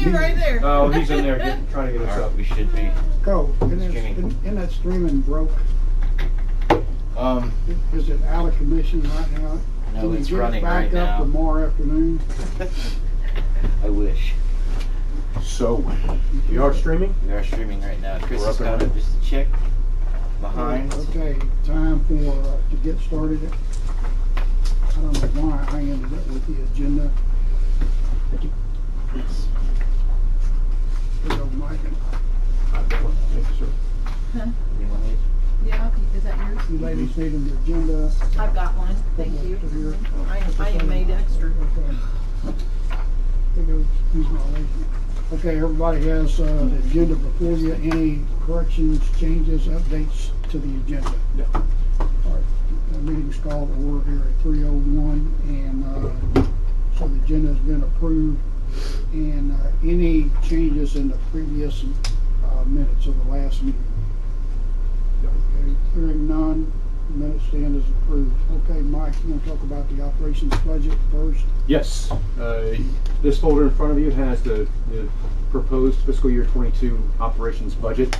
you right there. Oh, he's in there trying to get us up. We should be. Go. Streaming. And that streaming broke. Is it out of commission right now? No, Can you it's get it running back right up now. tomorrow afternoon? I wish. So, we are streaming? We are streaming right now. Chris We're is up and coming running. just to check behind. Okay, time for, to get started. I don't know why I ended up with the agenda. Thank you. Yes. Here you go, Mike. Thank you, sir. Huh? Anyone need? Yeah, is that yours? You ladies need an agenda. I've got one. Thank you. I am made extra. Okay, everybody has the agenda before you. Any corrections, changes, updates to the agenda? No. All right, the meeting's called to order here at 3:01, and so the agenda's been approved. And any changes in the previous minutes of the last meeting? Okay, hearing none, minutes stand as approved. Okay, Mike, you want to talk about the operations budget first? Yes. This folder in front of you has the proposed fiscal year 22 operations budget.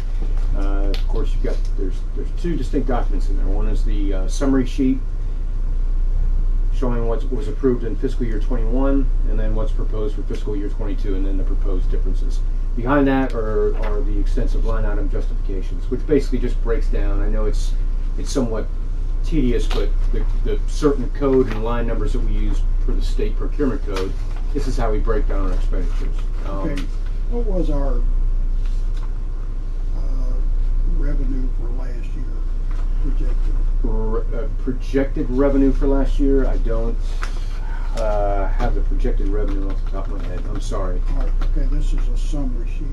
Of course, you've got there's two distinct documents in there. One is the summary sheet showing what was approved in fiscal year 21, and then what's proposed for fiscal year 22, and then the proposed differences. Behind that are the extensive line item justifications, which basically just breaks down. I know it's somewhat tedious, but the certain code and line numbers that we use for the state procurement code, this is how we break down our expenditures. Okay, what was our revenue for last year projected? Projected revenue for last year, I don't have the projected revenue off the top of my head. I'm sorry. All right, okay, this is a summary sheet.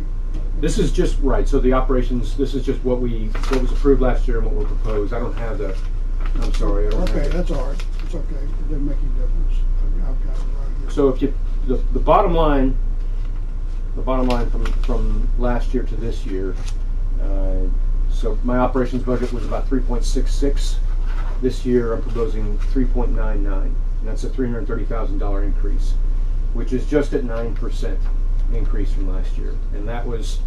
This is just right. So the operations. This is just what was approved last year and what we proposed. I don't have the. I'm sorry. I don't Okay, have it. that's all right. It's okay. It didn't make any difference. I've got it right here. So if you the bottom line from last year to this year. So my operations budget was about 3.66. This year I'm proposing 3.99, and that's a $330,000 increase, which is just at 9% increase from last year. And that was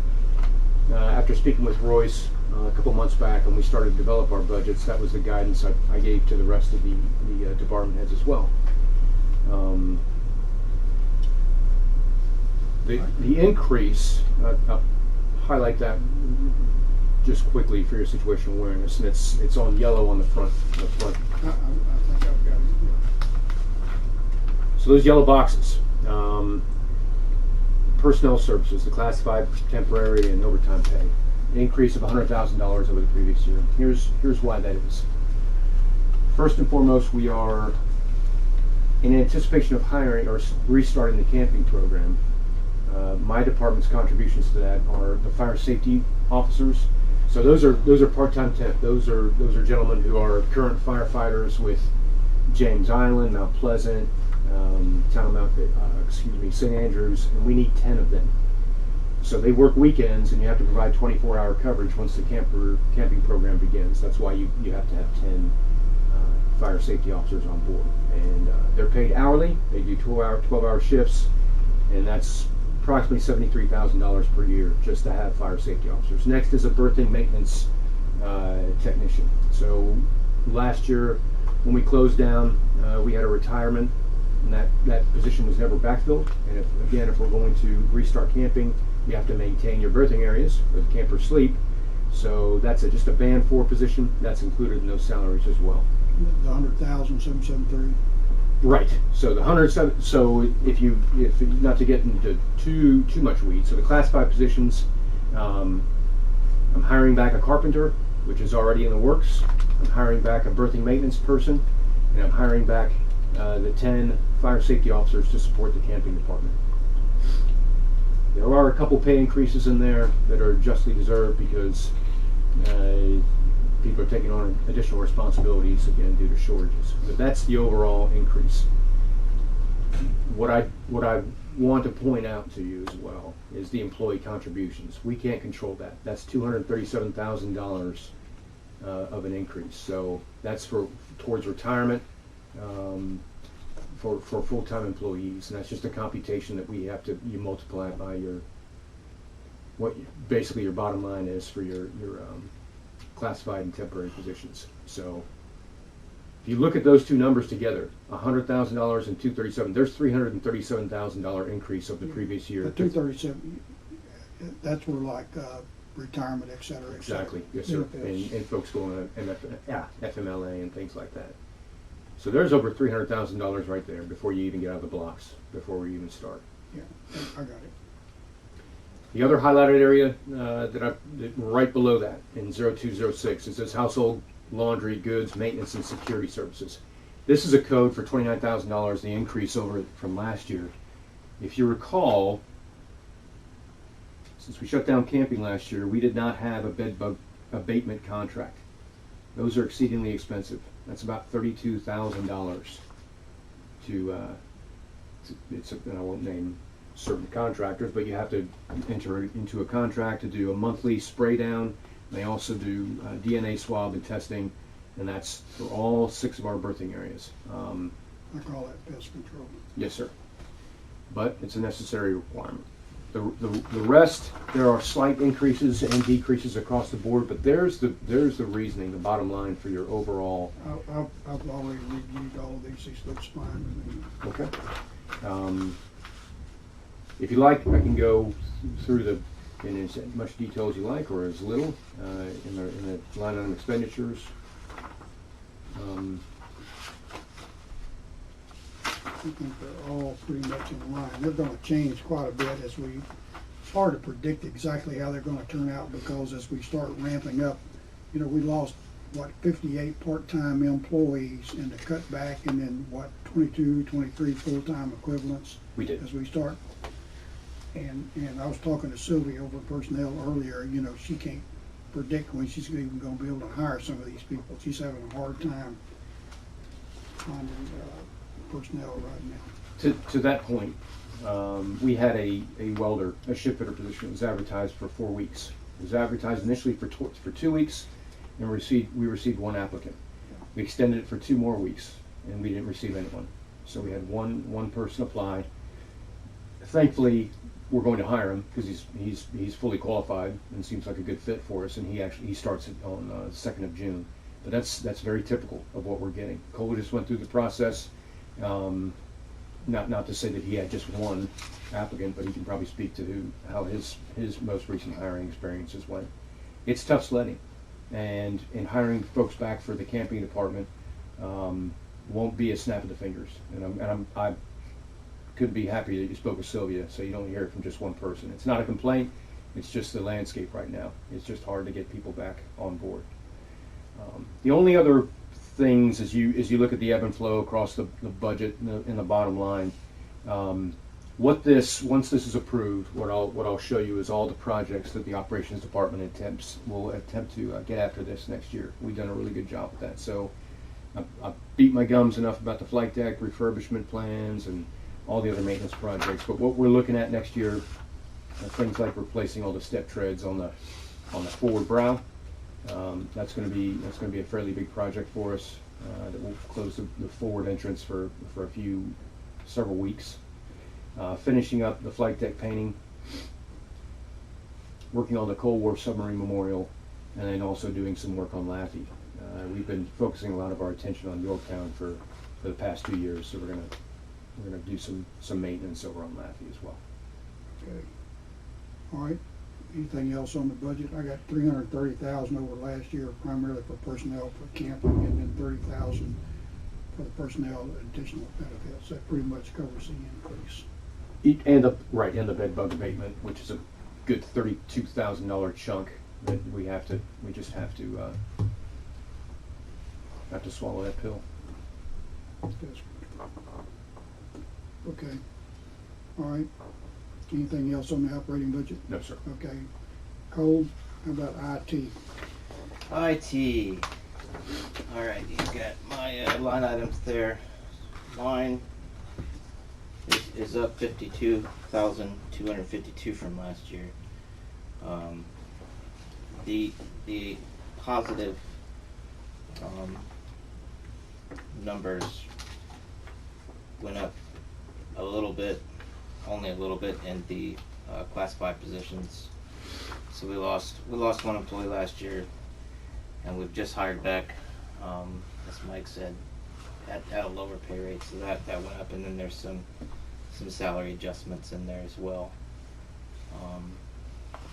after speaking with Royce a couple months back, and we started to develop our budgets. That was the guidance I gave to the rest of the department heads as well. The increase, I'll highlight that just quickly for your situational awareness, and it's on yellow on the front. I think I've got it here. So those yellow boxes, personnel services, the classified, temporary, and overtime pay, an increase of $100,000 over the previous year. Here's why that is. First and foremost, we are in anticipation of hiring or restarting the camping program. My department's contributions to that are the fire safety officers. So those are part-time temp. Those are gentlemen who are current firefighters with James Island, Mount Pleasant, town of St. Andrews, and we need 10 of them. So they work weekends, and you have to provide 24-hour coverage once the camping program begins. That's why you have to have 10 fire safety officers on board, and they're paid hourly. They do 12-hour shifts, and that's approximately $73,000 per year just to have fire safety officers. Next is a berthing maintenance technician. So last year when we closed down, we had a retirement, and that position was never backfilled. And if we're going to restart camping, you have to maintain your berthing areas where the campers sleep. So that's just a band 4 position. That's included in those salaries as well. The 100,773. Right. So the 107. So if not to get into too much weeds. So the classified positions, I'm hiring back a carpenter, which is already in the works. I'm hiring back a berthing maintenance person, and I'm hiring back the 10 fire safety officers to support the camping department. There are a couple pay increases in there that are justly deserved because people are taking on additional responsibilities again due to shortages. But that's the overall increase. What I want to point out to you as well is the employee contributions. We can't control that. That's $237,000 of an increase. So that's towards retirement. for full-time employees, and that's just a computation that you multiply it by basically your bottom line is for your classified and temporary positions. So if you look at those two numbers together, $100,000 and 237, there's $337,000 increase over the previous year. The 237, that's where like retirement, et cetera, et cetera. Exactly, yes, sir. Benefits. And folks going to FMLA and things like that. So there's over $300,000 right there before you even get out of the blocks, before we even start. Yeah, I got it. The other highlighted area that right below that in 0206 is this household laundry, goods, maintenance, and security services. This is a code for $29,000, the increase over from last year. If you recall, since we shut down camping last year, we did not have a bed bug abatement contract. Those are exceedingly expensive. That's about $32,000 and I won't name certain contractors, but you have to enter into a contract to do a monthly spray down. They also do DNA swab and testing, and that's for all 6 of our birthing areas. I call that pest control. Yes, sir. But it's a necessary requirement. The rest, there are slight increases and decreases across the board, but there's the reasoning, the bottom line for your overall. I've already reviewed all of these. These looks fine with me. Okay. If you like, I can go through in as much detail as you like, or as little, in the line item expenditures. I think they're all pretty much in line. They're gonna change quite a bit it's hard to predict exactly how they're gonna turn out, because as we start ramping up, we lost, 58 part-time employees in the cutback, and then 22, 23 full-time equivalents. We did. As we start. And I was talking to Sylvia over personnel earlier, she can't predict when she's even gonna be able to hire some of these people. She's having a hard time finding personnel right now. To that point, we had a welder, a ship fitter position. It was advertised for 4 weeks. It was advertised initially for 2 weeks, and we received 1 applicant. We extended it for 2 more weeks, and we didn't receive anyone. So we had one person apply. Thankfully, we're going to hire him because he's fully qualified and seems like a good fit for us. And he starts on the 2nd of June. But that's very typical of what we're getting. Cole just went through the process. Not to say that he had just 1 applicant, but he can probably speak to how his most recent hiring experiences went. It's tough sledding, and hiring folks back for the camping department won't be a snap of the fingers. And I couldn't be happy that you spoke with Sylvia, so you don't hear it from just one person. It's not a complaint. It's just the landscape right now. It's just hard to get people back on board. The only other things as you look at the ebb and flow across the budget and the bottom line, once this is approved, what I'll show you is all the projects that the operations department will attempt to get after this next year. We've done a really good job with that. So I beat my gums enough about the flight deck refurbishment plans and all the other maintenance projects. But what we're looking at next year are things like replacing all the step treads on the forward brow. That's going to be a fairly big project for us. That will close the forward entrance for several weeks. Finishing up the flight deck painting, working on the Cold War submarine memorial, and then also doing some work on Laffey. We've been focusing a lot of our attention on Yorktown for the past 2 years, so we're gonna do some maintenance over on Laffey as well. Okay. All right. Anything else on the budget? I got $330,000 over last year, primarily for personnel for camping, and then $30,000 for the personnel additional benefits. That pretty much covers the increase. And the bed bug abatement, which is a good $32,000 chunk that we just have to swallow that pill. Okay. All right. Anything else on the operating budget? No, sir. Okay. Cole, how about IT? IT. All right, you got my line items there. Mine is up 52,252 from last year. The positive numbers went up a little bit, only a little bit in the classified positions. So we lost one employee last year, and we've just hired back, as Mike said, at a lower pay rate. So that went up, and then there's some salary adjustments in there as well.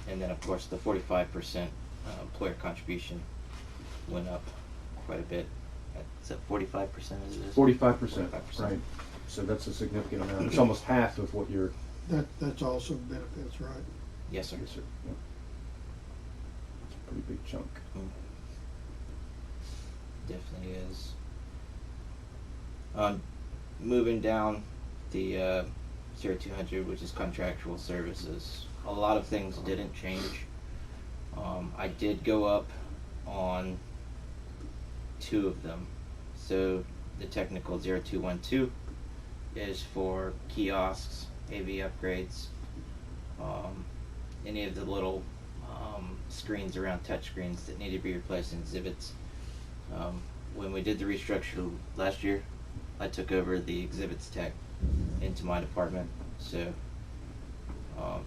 And then of course the 45% employer contribution went up quite a bit. Is that 45%? Is it? 45%, right. So that's a significant amount. It's almost half of what you're... That's also benefits, right? Yes, sir. Yes, sir. Yep. It's a pretty big chunk. Definitely is. Moving down the 0200, which is contractual services, a lot of things didn't change. I did go up on 2 of them. So the technical 0212 is for kiosks, AV upgrades, any of the little screens around touch screens that need to be replaced in exhibits. When we did the restructure last year, I took over the exhibits tech into my department. So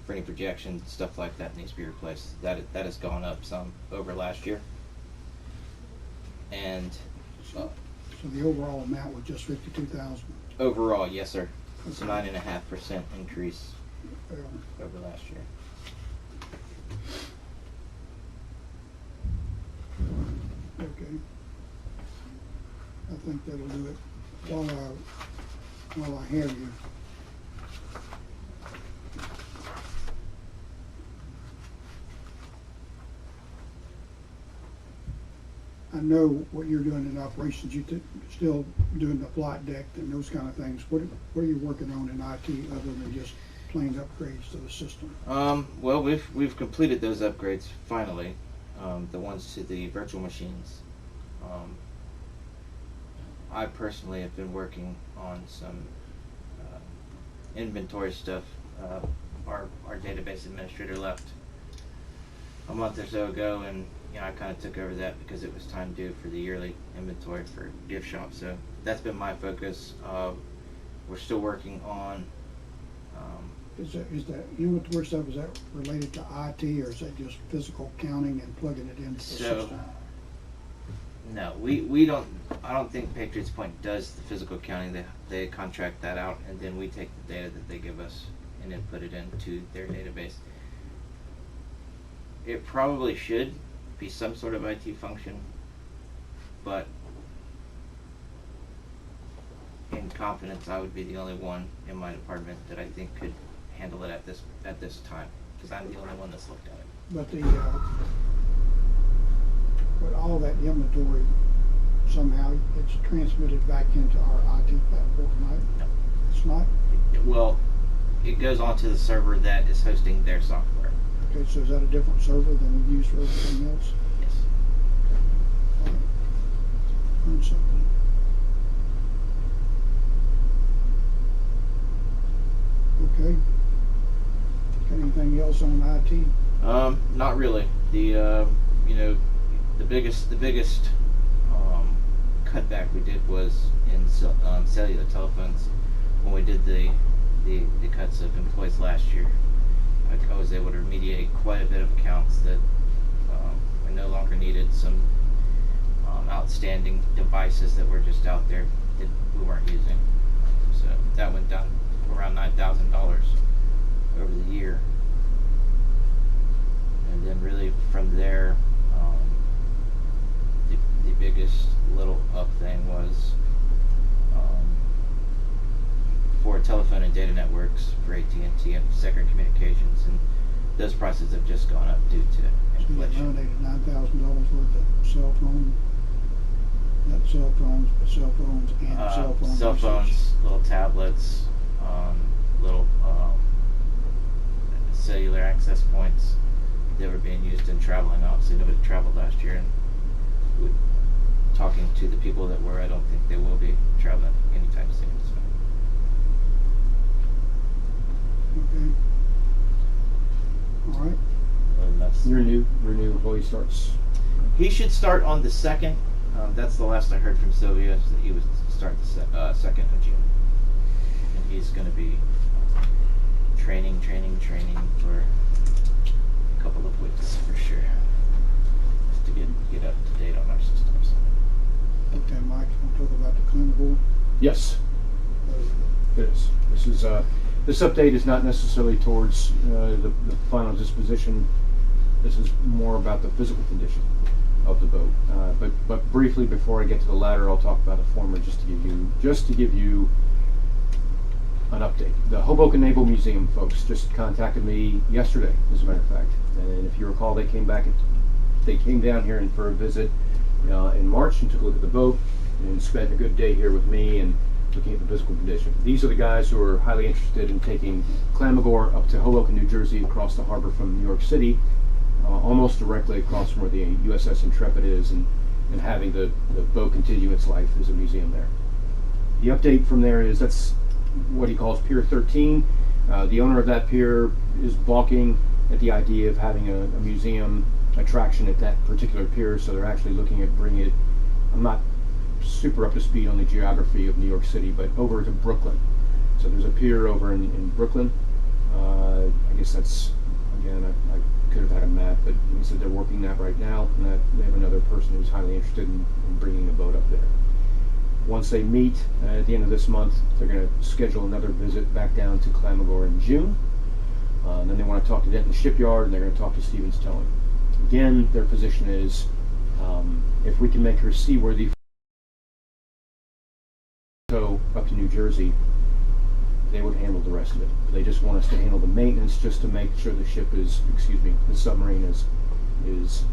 for any projection, stuff like that needs to be replaced. That has gone up some over last year. And So the overall amount was just 52,000. overall, yes, sir. It's a 9.5% increase over last year. Okay. I think that'll do it. While I have you. I know what you're doing in operations. You still doing the flight deck and those kind of things. What are you working on in IT other than just plain upgrades to the system? Well, we've completed those upgrades finally. The ones to the virtual machines. I personally have been working on some inventory stuff. Our database administrator left a month or so ago, and I kind of took over that because it was time due for the yearly inventory for gift shop. So that's been my focus. We're still working on. Is that inventory stuff, is that related to IT, or is that just physical counting and plugging it into the system? No, we don't. I don't think Patriots Point does the physical counting. They contract that out, and then we take the data that they give us and then put it into their database. It probably should be some sort of IT function, but in confidence, I would be the only one in my department that I think could handle it at this time, because I'm the only one that's looked at it. But but all that inventory, somehow it's transmitted back into our IT platform, right? No. It's not? Well, it goes onto the server that is hosting their software. Okay, so is that a different server than we use for everything else? Yes. All right. Learned something. Okay. Got anything else on IT? Not really. The biggest cutback we did was in cellular telephones when we did the cuts of employees last year. I was able to remediate quite a bit of accounts that were no longer needed. Some outstanding devices that were just out there that we weren't using. So that went down around $9,000 over the year. And then really from there, the biggest little up thing was for telephone and data networks for AT&T and Second Communications, and those prices have just gone up due to So you inflation. donated $9,000 worth of cell phone, not cell phones, but cell phones and cell phone Cell usage. phones, little tablets, little cellular access points that were being used in traveling. Obviously, nobody traveled last year, and talking to the people that were, I don't think they will be traveling anytime soon. So. Okay. All right. And that's, Your new employee starts. he should start on the 2nd. That's the last I heard from Sylvia, is that he would start the 2nd of June. he's going to be training for a couple of weeks for sure, just to get up to date on our systems. Okay, Mike, you want to talk about the climate board? Yes, it is. This update is not necessarily towards the final disposition. This is more about the physical condition of the boat. But briefly, before I get to the latter, I'll talk about the former just to give you an update. The Hoboken Naval Museum folks just contacted me yesterday, as a matter of fact. And if you recall, they came down here for a visit in March and took a look at the boat and spent a good day here with me and looking at the physical condition. These are the guys who are highly interested in taking Clamagore up to Hoboken, New Jersey, across the harbor from New York City, almost directly across from where the USS Intrepid is, and having the boat continue its life as a museum there. The update from there is that's what he calls Pier 13. The owner of that pier is balking at the idea of having a museum attraction at that particular pier, so they're actually looking at bringing it, I'm not super up to speed on the geography of New York City, but over to Brooklyn. So there's a pier over in Brooklyn. I guess that's, again, I could have had a map, but he said they're working that right now, and that they have another person who's highly interested in bringing a boat up there. Once they meet at the end of this month, they're going to schedule another visit back down to Clamagore in June. And then they want to talk to Denton Shipyard, and they're going to talk to Stevens Towing. Again, their position is, if we can make her seaworthy tow up to New Jersey, they would handle the rest of it. They just want us to handle the maintenance, just to make sure the submarine is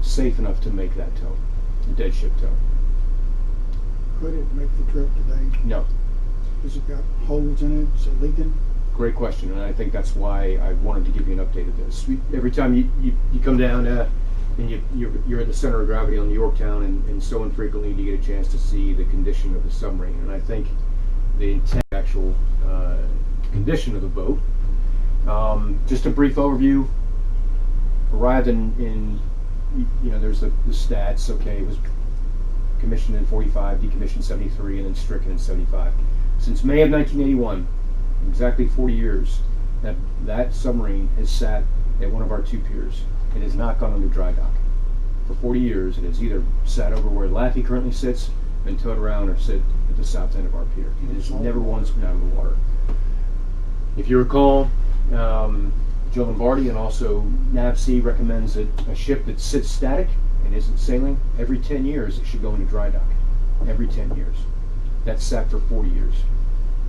safe enough to make that tow, the dead ship tow. Could it make the trip today? No. Has it got holes in it? Is it leaking? Great question, and I think that's why I wanted to give you an update of this. Every time you come down and you're at the center of gravity on Yorktown, and so infrequently do you get a chance to see the condition of the submarine. And I think the actual condition of the boat. Just a brief overview. Arrived in there's the stats. Okay, it was commissioned in 45, decommissioned 73, and then stricken in 75. Since May of 1981, exactly 40 years, that submarine has sat at one of our two piers. It has not gone under dry dock. For 40 years, it has either sat over where Laffey currently sits, been towed around, or sit at the south end of our pier. It has never once been out of the water. If you recall, Joe Lombardi and also NAVSEA recommends that a ship that sits static and isn't sailing, every 10 years it should go into dry dock. Every 10 years. That's sat for 40 years.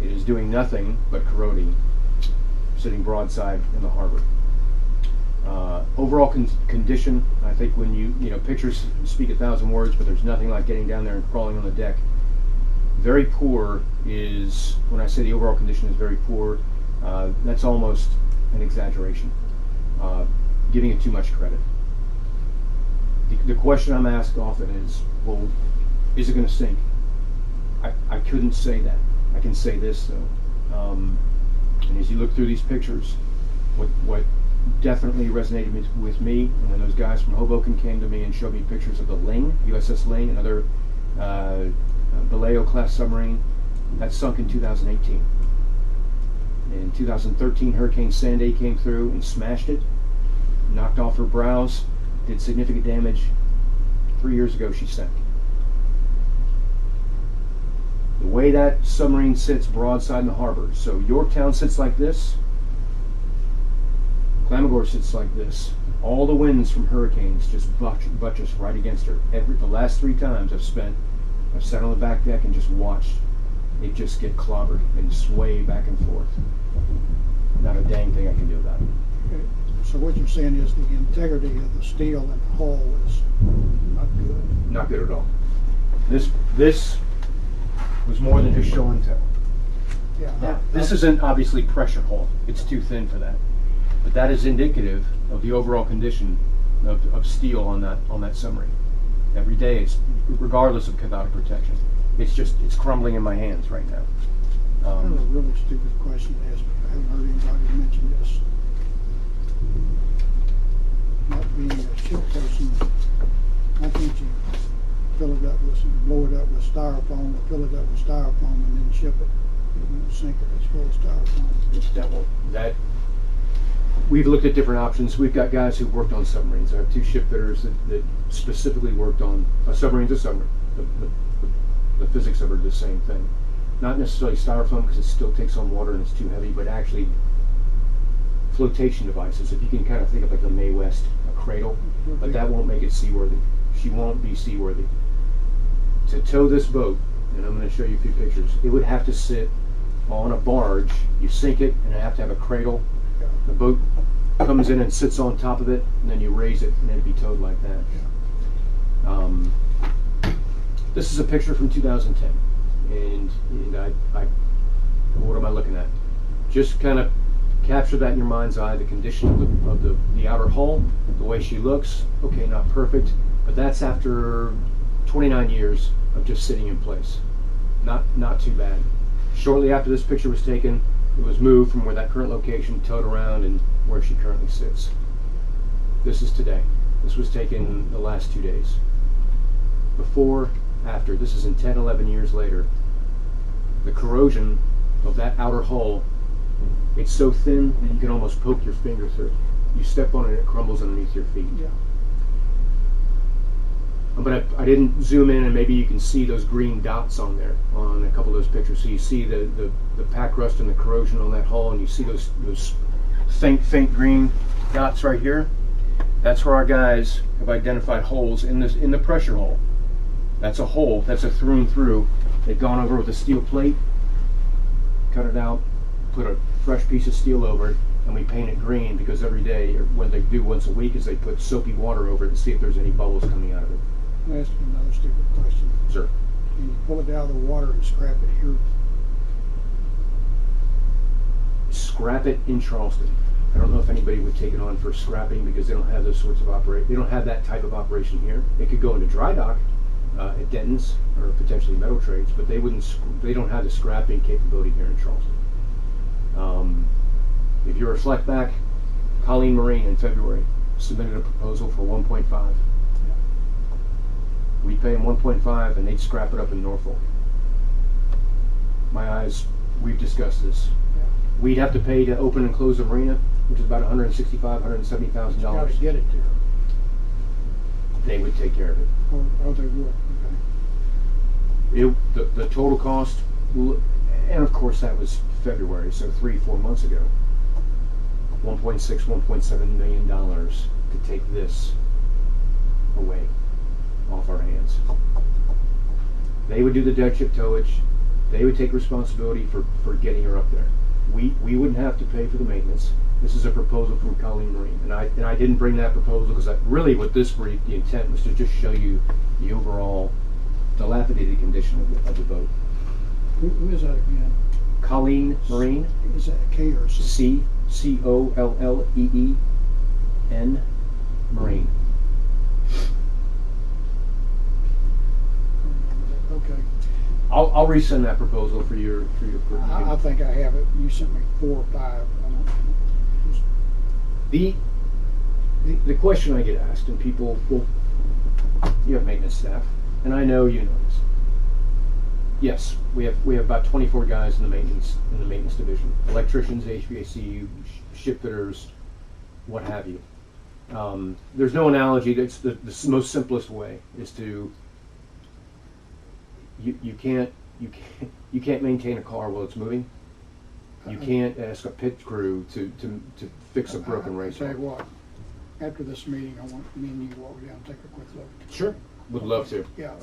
It is doing nothing but corroding, sitting broadside in the harbor. Overall condition, I think when pictures speak 1,000 words, but there's nothing like getting down there and crawling on the deck. Very poor is, when I say the overall condition is very poor, that's almost an exaggeration, giving it too much credit. The question I'm asked often is, well, is it going to sink? I couldn't say that. I can say this though, and as you look through these pictures, what definitely resonated with me, and when those guys from Hoboken came to me and showed me pictures of the Ling, USS Ling, another Vallejo class submarine, that sunk in 2018. In 2013, Hurricane Sandy came through and smashed it, knocked off her bows, did significant damage. 3 years ago, she sank. The way that submarine sits broadside in the harbor, so Yorktown sits like this, Clamagore sits like this. All the winds from hurricanes just buttress right against her. The last 3 times I've sat on the back deck and just watched it just get clobbered and sway back and forth. Not a dang thing I can do about it. Okay. So what you're saying is the integrity of the steel and the hull is not good. Not good at all. This was more than just show and tell. Yeah. Now, this isn't obviously pressure hull. It's too thin for that. But that is indicative of the overall condition of steel on that submarine. Every day, it's regardless of cathodic protection. It's crumbling in my hands right now. I have a really stupid question to ask. I haven't heard anybody mention this. Not being a ship person, why can't you fill it up with blow it up with styrofoam, or fill it up with styrofoam and then ship it? It won't sink if it's full of styrofoam. That won't, that, we've looked at different options. We've got guys who've worked on submarines. I have two shipfitters that specifically worked on a submarine's a submarine. The physics of it are the same thing. Not necessarily styrofoam because it still takes on water and it's too heavy, but actually flotation devices. If you can kind of think of like the Mae West, a cradle, but that won't make it seaworthy. She won't be seaworthy. To tow this boat, and I'm going to show you a few pictures, it would have to sit on a barge. You sink it, and it have to have a cradle. The boat comes in and sits on top of it, and then you raise it, and it'd be towed like that. This is a picture from 2010, and I what am I looking at? Just kind of capture that in your mind's eye, the condition of the outer hull, the way she looks. Okay, not perfect, but that's after 29 years of just sitting in place. Not too bad. Shortly after this picture was taken, it was moved from where that current location, towed around, and where she currently sits. This is today. This was taken the last 2 days. Before, after, this is in 10, 11 years later. The corrosion of that outer hull, it's so thin that you can almost poke your finger through. You step on it, it crumbles underneath your feet. Yeah. But I didn't zoom in, and maybe you can see those green dots on there on a couple of those pictures. So you see the pack rust and the corrosion on that hull, and you see those faint green dots right here. That's where our guys have identified holes in the pressure hull. That's a hole. That's a through and through. They've gone over with a steel plate, cut it out, put a fresh piece of steel over it, and we paint it green because every day, or what they do once a week, is they put soapy water over it and see if there's any bubbles coming out of it. I'll ask you another stupid question. Sir. Can you pull it out of the water and scrap it here? Scrap it in Charleston. I don't know if anybody would take it on for scrapping because they don't have those sorts of they don't have that type of operation here. It could go into dry dock at Denton's or potentially metal trades, but they wouldn't. They don't have the scrapping capability here in Charleston. If you reflect back, Colleen Marine in February submitted a proposal for 1.5. We pay them 1.5, and they'd scrap it up in Norfolk. My eyes, we've discussed this. We'd have to pay to open and close the marina, which is about $165,000, $170,000. Got to get it there. They would take care of it. Oh, they would. Okay. The total cost, and of course that was February, so 3-4 months ago. $1.6, $1.7 million to take this away off our hands. They would do the dead ship towage. They would take responsibility for getting her up there. We wouldn't have to pay for the maintenance. This is a proposal from Colleen Marine, and I didn't bring that proposal because really with this brief, the intent was to just show you the overall dilapidated condition of the boat. Who is that again? Colleen Marine. Is that a K or a C? COLLEEN Marine. Okay. I'll resend that proposal for your. I think I have it. You sent me 4 or 5. I don't, The question I get asked, and people will, you have maintenance staff, and I know you know this. Yes, we have about 24 guys in the maintenance division: electricians, HVAC, ship fitters, what have you. There's no analogy. That's the most simplest way is to. You can't maintain a car while it's moving. You can't ask a pit crew to fix a broken race I'll car. tell you what, after this meeting, I want me and you to walk down and take a quick look. Sure, would love to. Yeah,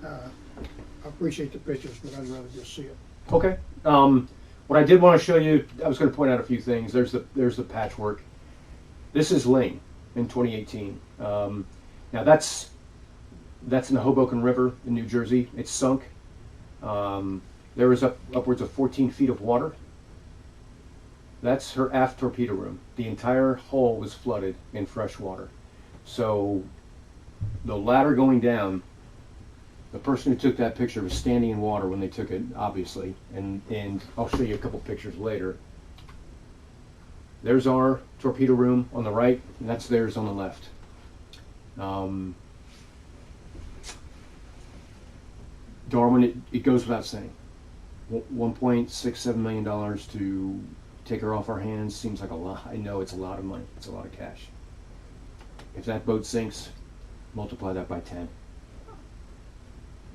I appreciate the pictures, but I'd rather just see it. Okay. What I did want to show you, I was going to point out a few things. There's the patchwork. This is Lane in 2018. Now that's in the Hoboken River in New Jersey. It's sunk. There was upwards of 14 feet of water. That's her aft torpedo room. The entire hull was flooded in fresh water. So the ladder going down, the person who took that picture was standing in water when they took it, obviously. And I'll show you a couple pictures later. There's our torpedo room on the right, and that's theirs on the left. Darwin, it goes without saying. $1.67 million to take her off our hands seems like a lot. I know it's a lot of money. It's a lot of cash. If that boat sinks, multiply that by 10.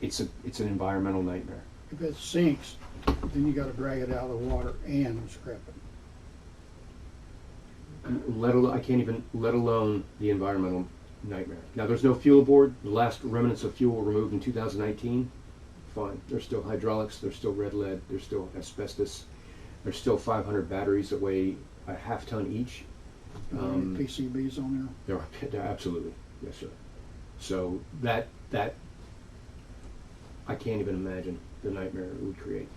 It's an environmental nightmare. If it sinks, then you gotta drag it out of the water and scrap it. Let alone the environmental nightmare. Now, there's no fuel aboard. The last remnants of fuel were removed in 2019. Fine. There's still hydraulics. There's still red lead. There's still asbestos. There's still 500 batteries that weigh a half ton each. PCBs on There absolutely, yes, sir. So that I can't even imagine the nightmare it would create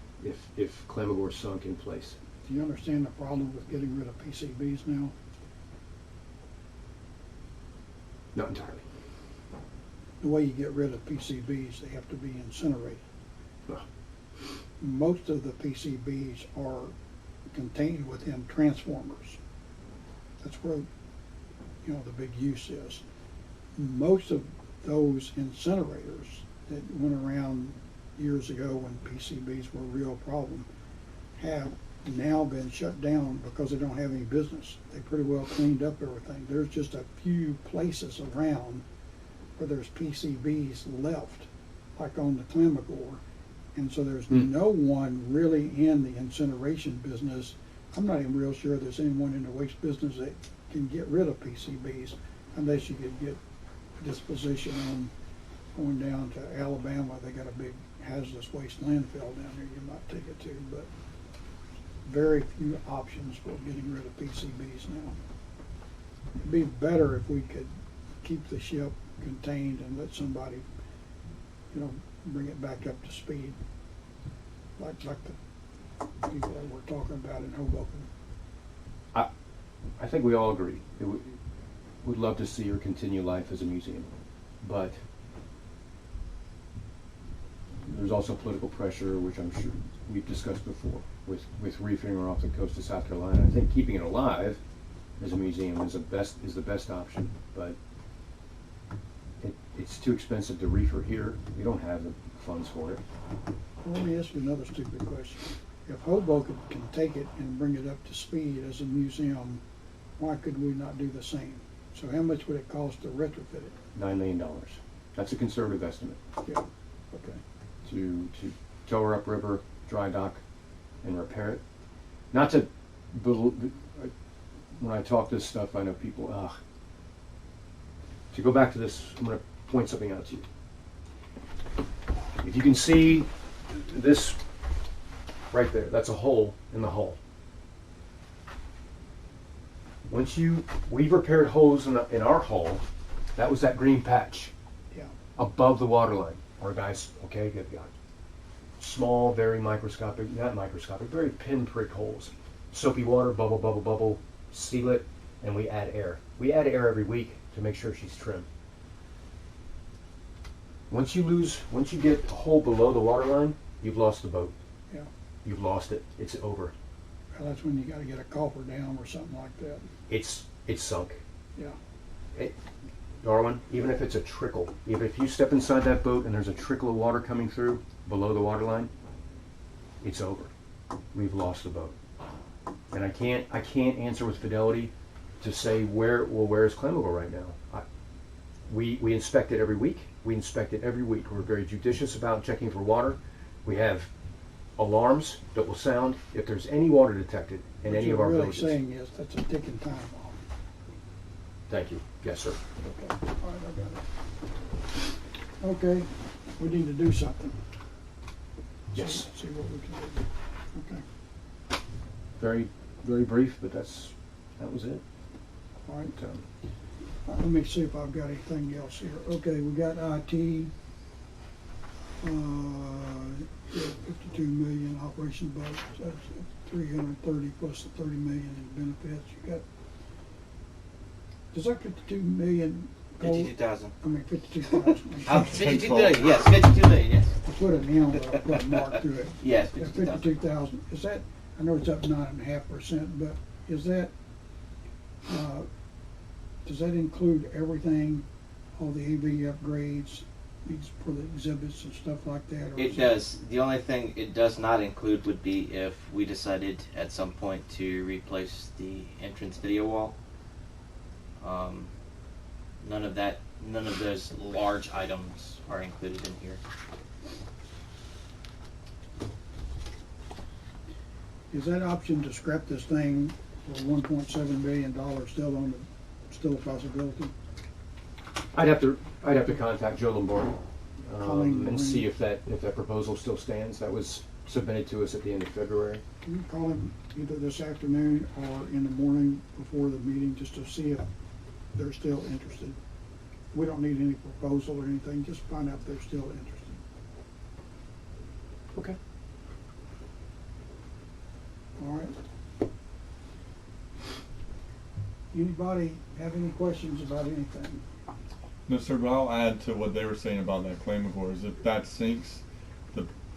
if Clamagore sunk in place. there. Do you understand the problem with getting rid of PCBs now? Not entirely. The way you get rid of PCBs, they have to be incinerated. Well, Most of the PCBs are contained within transformers. That's where, the big use is. Most of those incinerators that went around years ago when PCBs were a real problem have now been shut down because they don't have any business. They pretty well cleaned up everything. There's just a few places around where there's PCBs left, like on the Clamagore. And so there's no one really in the incineration business. I'm not even real sure there's anyone in the waste business that can get rid of PCBs unless you could get disposition on going down to Alabama. They got a big hazardous waste landfill down there you might take it to, but very few options for getting rid of PCBs now. It'd be better if we could keep the ship contained and let somebody, bring it back up to speed, like the people that we're talking about in Hoboken. I think we all agree. Would love to see her continue life as a museum, but there's also political pressure, which I'm sure we've discussed before, with reefing her off the coast of South Carolina. I think keeping it alive as a museum is the best option, but it's too expensive to reef her here. We don't have the funds for it. Well, let me ask you another stupid question. If Hoboken can take it and bring it up to speed as a museum, why could we not do the same? So how much would it cost to retrofit it? $9 million. That's a conservative estimate. Yeah, okay. To tow her upriver, dry dock, and repair it. Not to, when I talk this stuff, I know people, to go back to this, I'm going to point something out to you. If you can see this right there, that's a hole in the hull. We've repaired holes in our hull, that was that green patch. Yeah. Above the waterline. Our guys, get small, very microscopic, not microscopic, very pinprick holes. Soapy water, bubble, bubble, bubble, seal it, and we add air. We add air every week to make sure she's trim. Once you get a hole below the waterline, you've lost the boat. Yeah. You've lost it. It's over. Well, that's when you gotta get a coffer down or something like that. It's sunk. Yeah. Darwin, even if it's a trickle, even if you step inside that boat and there's a trickle of water coming through below the waterline, it's over. We've lost the boat. And I can't answer with fidelity to say where's Clamagore right now. We inspect it every week. We're very judicious about checking for water. We have alarms that will sound if there's any water detected in any of our villages. What you're really saying is that's a ticking time bomb. Thank you. Yes, sir. Okay, all right, I got it. Okay, we need to do something. Yes. See what we can do. Okay, Very, very brief, but that was it. all right. Let me see if I've got anything else here. Okay, we got IT. 52 million operation budget. That's 330 plus the 30 million in benefits. You got. Does that 52 million? 52,000. I mean 52,000. 52 million, yes, 52 million, yes. I put it down, but I put a mark through it. Yes, Yeah, 52,000. 52,000. Is that? I know it's up 9.5%, but is that? Does that include everything, all the AV upgrades, for the exhibits and stuff like that? or It is does. The only thing it does not include would be if we decided at some point to replace the entrance video wall. None of those large items are included in here. Is that option to scrap this thing for $1.7 million still a possibility? I'd have to contact Joe Lombardi Calling and the see ring. if that proposal still stands. That was submitted to us at the end of February. Can you call him either this afternoon or in the morning before the meeting, just to see if they're still interested? We don't need any proposal or anything, just find out if they're still interested. Okay. All right? Anybody have any questions about anything? No, sir, but I'll add to what they were saying about that Clamagore is if that sinks,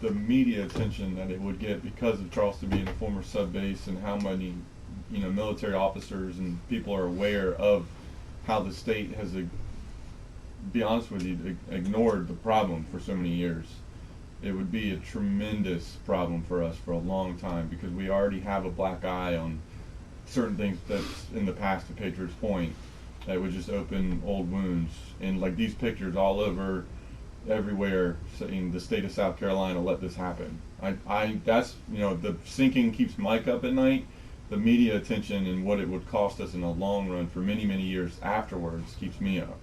the media attention that it would get because of Charleston being a former sub base and how many, military officers and people are aware of how the state has, be honest with you, ignored the problem for so many years. It would be a tremendous problem for us for a long time because we already have a black eye on certain things that's in the past, to Patriot's point, that would just open old wounds. And like these pictures all over everywhere saying the state of South Carolina let this happen. That's, the sinking keeps Mike up at night. The media attention and what it would cost us in the long run for many, many years afterwards keeps me up.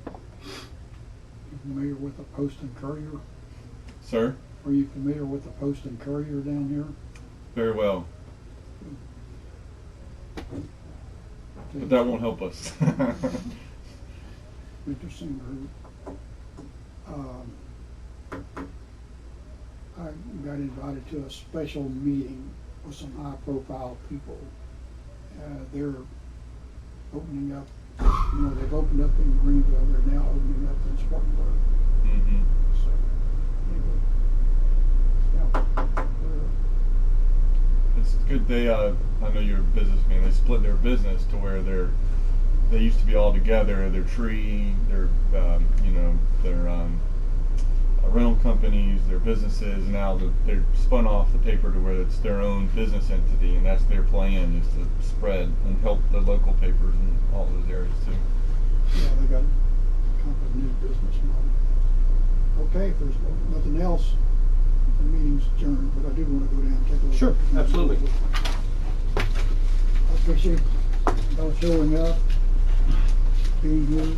You familiar with the Post and Courier? Sir? Are you familiar with the Post and Courier down here? Very well. But that won't help us. Interesting group. I got invited to a special meeting with some high-profile people. They're opening up, they've opened up in Greenville, they're now opening up in Spartanburg. Mm-hmm. So, anyway, yeah, It's good they, I know you're a businessman, they split their business to where they used to be all together, their tree, their rental companies, their businesses, now they're spun off the paper to where it's their own business entity, and that's their plan, is to spread and help the local papers in all those areas too. yeah, they got kind of a new business model. Okay, if there's nothing else, the meeting's adjourned, but I do want to go down and take a look. Sure, absolutely. I appreciate y'all showing up, being here.